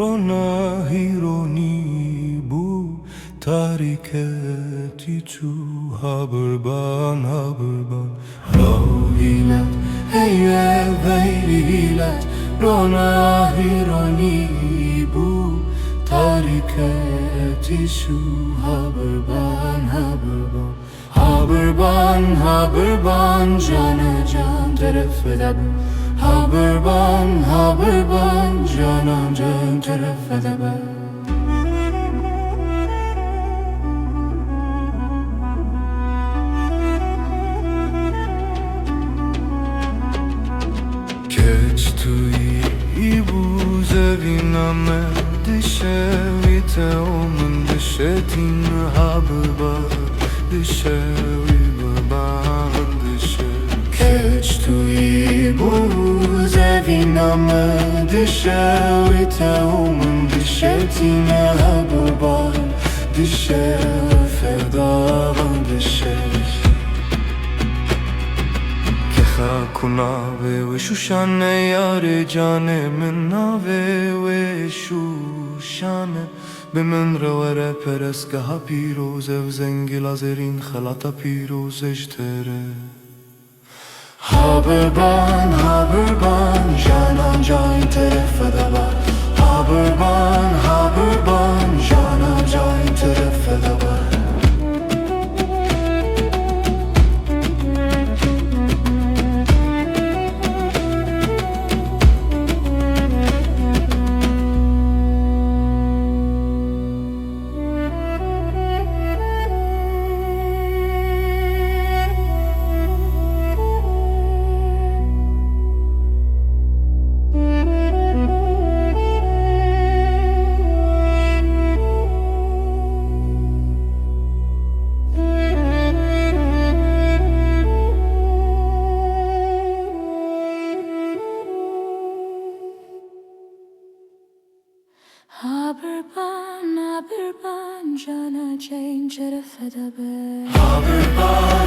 Rona hironi bu tariketi tu haberban Rohilat heyve veylilat Rona hironi bu tariketi tu haberban Canı can teref edeb Haberban canan can teref edebe Keçtuyi bu zeviname Dişevite omen dişetin haberba Dişevi baban Keçtuyi bu zeviname Dişevite omen dişetin haberba Dişev ferdavan dişev Kunave ve şuşane yare cane min nave ve şuşane Bimin revere peresgaha piroz ev zengil azerin khalata piroz ejtere Haberban canan can teref edebe Haberban canan can teref edebe Haberban cana change teref edebe Haberban